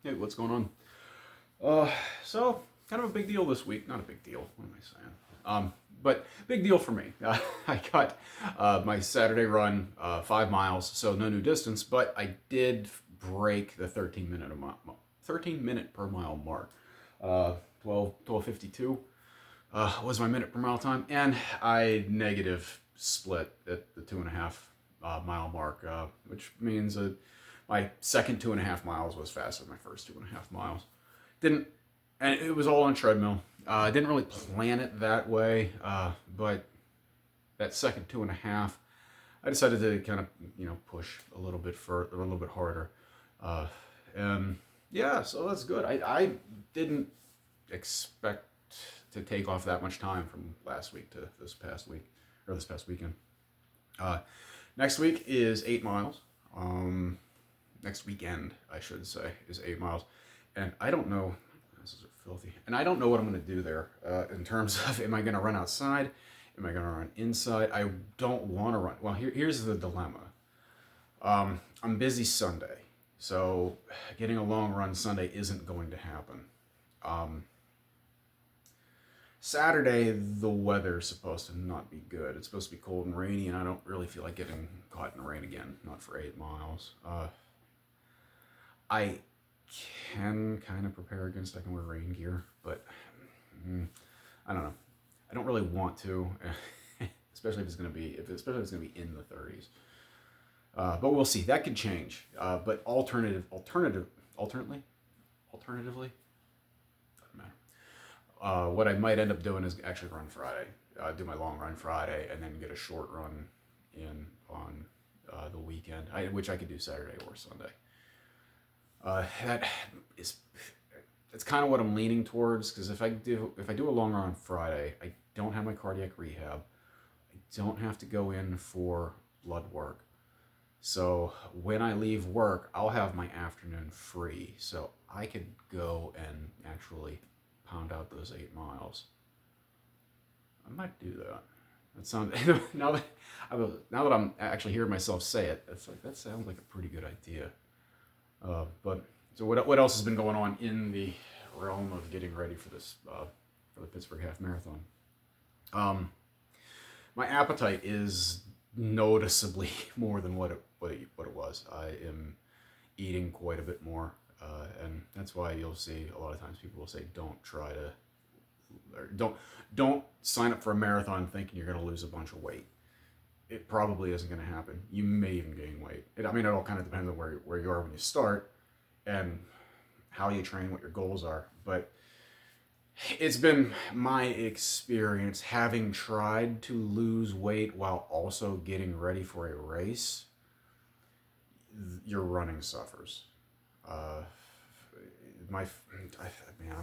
Hey, what's going on? So kind of a big deal this week. Not a big deal. What am I saying? But big deal for me. I got my Saturday run, 5 miles, so no new distance, but I did break the 13 minute per mile mark. 12:52 was my minute per mile time, and I negative split at the 2.5 mile mark, which means that my second 2.5 miles was faster than my first 2.5 miles. Didn't, and it was all on treadmill. I didn't really plan it that way, but that second 2.5, I decided to kind of push a little bit further, a little bit harder, uh, and yeah, so that's good. I didn't expect to take off that much time from last week to this past week or this past weekend. Uh, Next week is 8 miles. Next weekend, I should say, is 8 miles. And I don't know, this is filthy, and I don't know what I'm going to do there in terms of, am I going to run outside? Am I going to run inside? I don't want to run. Well, here's the dilemma. I'm busy Sunday, so getting a long run Sunday isn't going to happen. Saturday, the weather's supposed to not be good. It's supposed to be cold and rainy, and I don't really feel like getting caught in the rain again. Not for 8 miles. I can kind of prepare against. I can wear rain gear, but I don't know. I don't really want to, especially if it's gonna be in the 30s. But we'll see. That could change. But alternatively, doesn't matter. What I might end up doing is actually run Friday. Do my long run Friday, and then get a short run in on the weekend, which I could do Saturday or Sunday. That's kind of what I'm leaning towards, because if I do a long run on Friday, I don't have my cardiac rehab. I don't have to go in for blood work. So when I leave work, I'll have my afternoon free, so I could go and actually pound out those 8 miles. I might do that. That sounds now that I'm actually hearing myself say it, it's like that sounds like a pretty good idea. But so what else has been going on in the realm of getting ready for this for the Pittsburgh Half Marathon? My appetite is noticeably more than what it was. I am eating quite a bit more, and that's why you'll see a lot of times people will say don't sign up for a marathon thinking you're going to lose a bunch of weight. It probably isn't going to happen. You may even gain weight. It all kind of depends on where you are when you start and how you train, what your goals are. But it's been my experience, having tried to lose weight while also getting ready for a race, your running suffers. I'm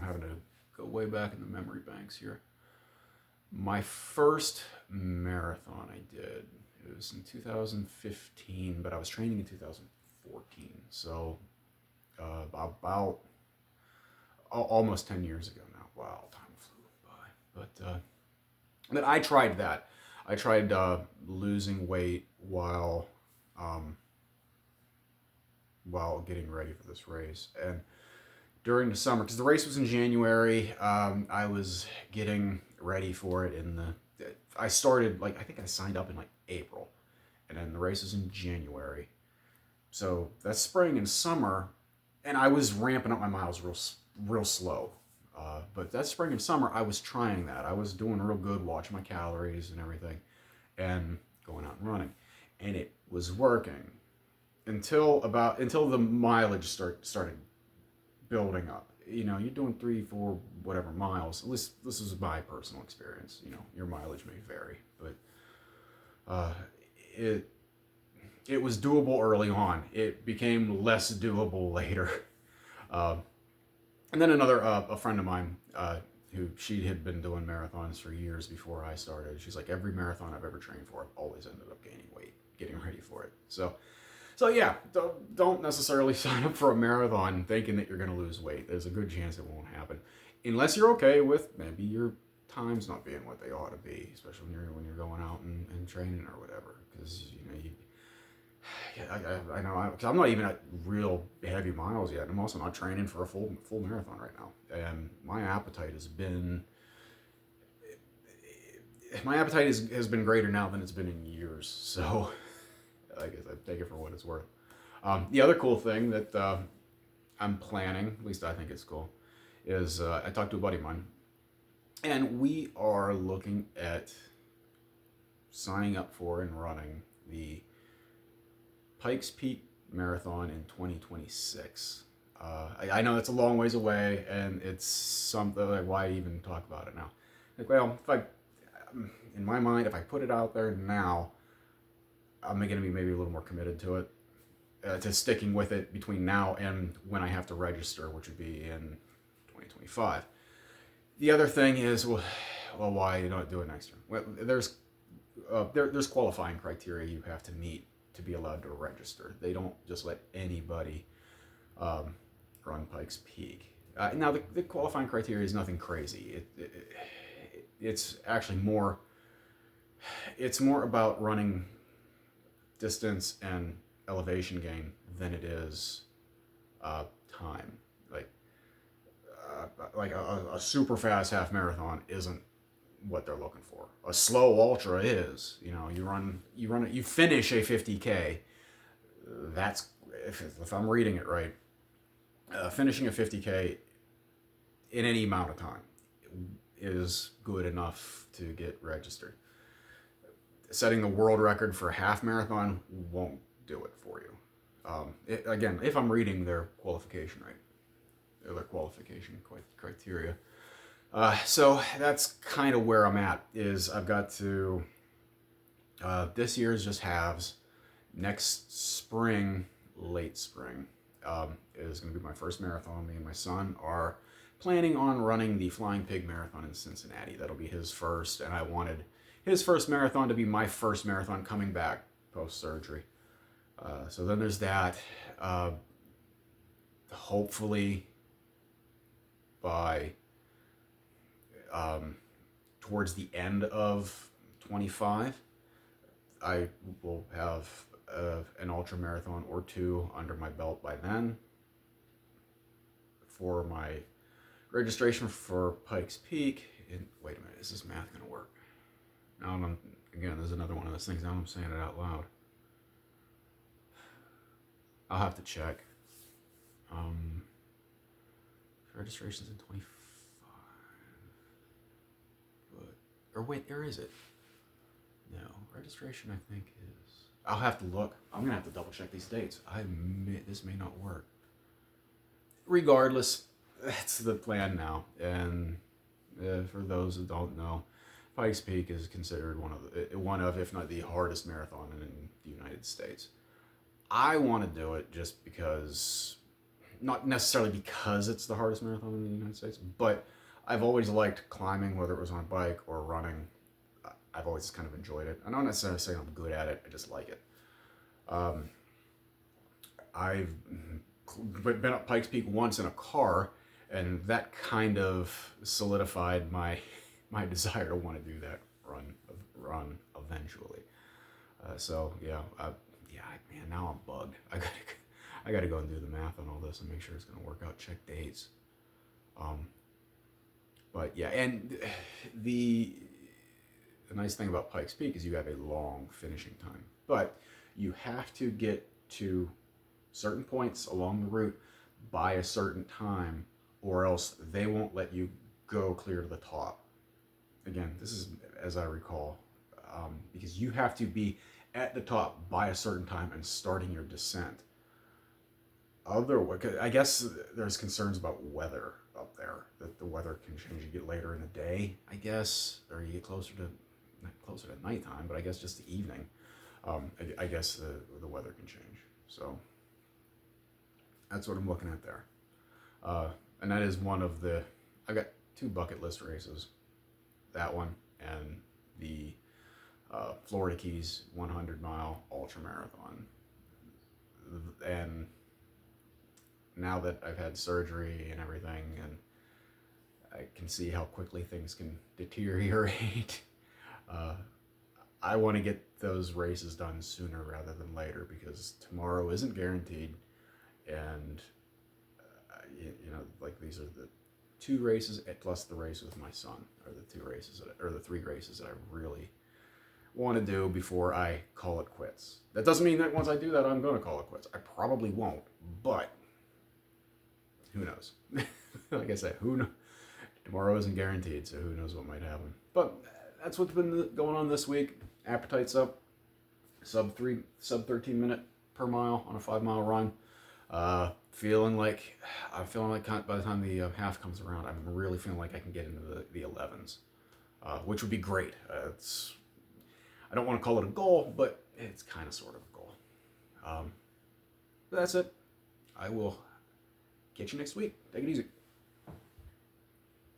having to go way back in the memory banks here. My first marathon I did, it was in 2015, but I was training in 2014. So about almost 10 years ago now. Wow, time flew by. But I tried that. I tried losing weight while getting ready for this race. And during the summer, because the race was in January, I was getting ready for it I started, I think I signed up in April, and then the race was in January. So that's spring and summer, and I was ramping up my miles real slow. But that spring and summer, I was trying that. I was doing real good, watching my calories and everything, and going out and running, and it was working until the mileage started building up. You're doing 3-4 whatever miles. At least this is my personal experience. Your mileage may vary, but it was doable early on. It became less doable later. And then a friend of mine, who she had been doing marathons for years before I started. She's like, every marathon I've ever trained for, I've always ended up gaining weight, getting ready for it. So yeah, don't necessarily sign up for a marathon thinking that you're going to lose weight. There's a good chance it won't happen, unless you're okay with maybe your times not being what they ought to be, especially when you're going out and training or whatever. Because Yeah, I know, because I'm not even at real heavy miles yet. I'm also not training for a full marathon right now, and my appetite has been greater now than it's been in years. So I guess I take it for what it's worth. The other cool thing that I'm planning, at least I think it's cool, is I talked to a buddy of mine, and we are looking at signing up for and running the Pikes Peak Marathon in 2026. I know it's a long ways away, and it's something like, why even talk about it now? Like, well, in my mind, if I put it out there now, I'm going to be maybe a little more committed to it, to sticking with it between now and when I have to register, which would be in 2025. The other thing is, well, why you don't do it next year? Well, there's qualifying criteria you have to meet to be allowed to register. They don't just let anybody run Pikes Peak. Now, the qualifying criteria is nothing crazy. It's actually more. It's more about running distance and elevation gain than it is time. Like a super fast half marathon isn't what they're looking for. A slow ultra is. You finish a 50K. That's, if I'm reading it right, finishing a 50K in any amount of time is good enough to get registered. Setting the world record for a half marathon won't do it for you. Again, if I'm reading their qualification right, their qualification criteria. So that's kind of where I'm at. Is I've got to. This year's just halves. Next spring, late spring, is going to be my first marathon. Me and my son are planning on running the Flying Pig Marathon in Cincinnati. That'll be his first, and I wanted his first marathon to be my first marathon coming back post-surgery. So then there's that. Hopefully by towards the end of 25, I will have an ultra marathon or two under my belt by then. For my registration for Pikes Peak, wait a minute, is this math going to work? Now again, there's another one of those things. Now I'm saying it out loud. I'll have to check. Registration's in 25. Or wait, there is it? No, registration I think is. I'll have to look. I'm gonna have to double check these dates. This may not work. Regardless, that's the plan now. And for those that don't know, Pikes Peak is considered one of, if not the hardest marathon in the United States. I want to do it just because, not necessarily because it's the hardest marathon in the United States, but I've always liked climbing, whether it was on a bike or running. I've always kind of enjoyed it. I don't necessarily say I'm good at it, I just like it. I've been up Pikes Peak once in a car, and that kind of solidified my desire to want to do that run eventually. So yeah, man, now I'm bugged. I gotta go and do the math on all this and make sure it's gonna work out. Check dates. But yeah, and the nice thing about Pikes Peak is you have a long finishing time, but you have to get to certain points along the route by a certain time, or else they won't let you go clear to the top. Again, this is as I recall, because you have to be at the top by a certain time and starting your descent. I guess there's concerns about weather up there, that the weather can change. You get later in the day, I guess, or you get closer to nighttime, but I guess just the evening. I guess the weather can change. So that's what I'm looking at there. And that is one of I got two bucket list races. That one and the Florida Keys 100-mile ultra marathon. And now that I've had surgery and everything, and I can see how quickly things can deteriorate, I want to get those races done sooner rather than later because tomorrow isn't guaranteed, and like these are the 2 races plus the race with my son are the 2 races or the 3 races that I really want to do before I call it quits. That doesn't mean that once I do that I'm going to call it quits. I probably won't, but who knows? Like I said, who knows? Tomorrow isn't guaranteed, so who knows what might happen. But that's what's been going on this week. Appetite's up, sub 13 minute per mile on a 5 mile run. Feeling like by the time the half comes around, I'm really feeling like I can get into the 11s, which would be great. I don't want to call it a goal, but it's kind of sort of a goal. But that's it. I will catch you next week. Take it easy.